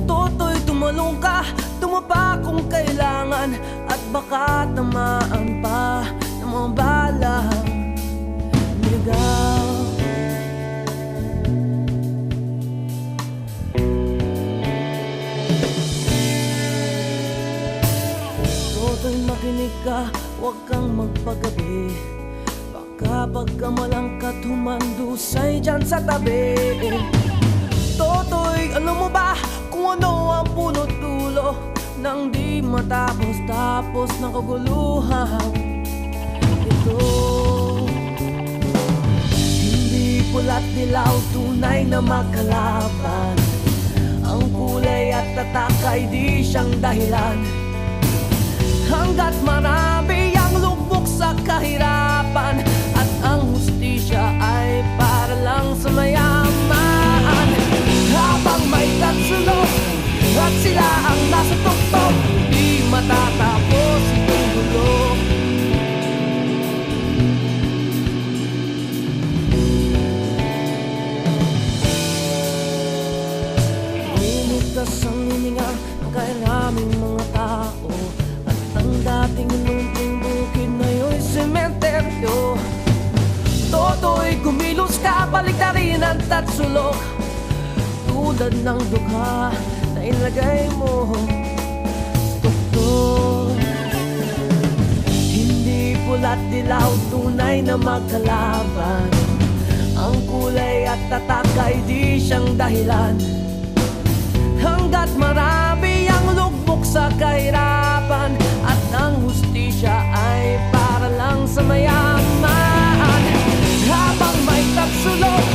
Toto'y tumalong ka, tumapa kung kailangan, at baka tamaan pa ng mga balang ligaw. Toto'y makinig ka, huwag kang magpagabi, baka pagkamalangkat humandusay dyan sa tabi. Toto'y alam mo ba kung ano ang punot dulo nang di matapos-tapos ng kaguluhan ito? Hindi pula't dilaw, tunay na makalaban, ang kulay at tatak ay di siyang dahilan. Hanggat marami ang lubog sa kahirapan, at ang hustisya ay para lang sa mayaman. Habang may tatsulok at sila ang nasa tuktok, di matatapos itong gulo. Limitas ang hininga ng kairaming mga tao, at ang dating lunting bukid na yo'y sementeryo. Toto'y kumilos ka, baliktarin ang tatsulok, tulad ng dukha na ilagay mo sa tuktok. Hindi pula't dilaw, tunay na magkalaban, ang kulay at tatak ay di siyang dahilan. Hanggat marami ang lugmok sa kahirapan, at ang hustisya ay para lang sa mayaman. Habang may tatsulok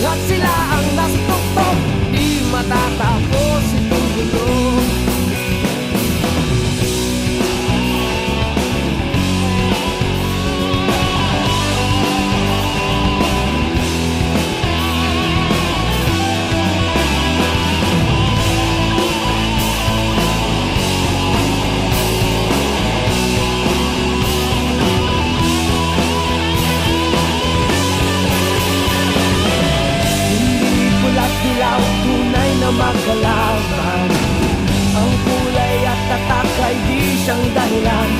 at sila ang nasa tuktok, di matatapos itong gulo. Dilaw, tunay na magkalaban, ang kulay at tatak ay di siyang dahilan.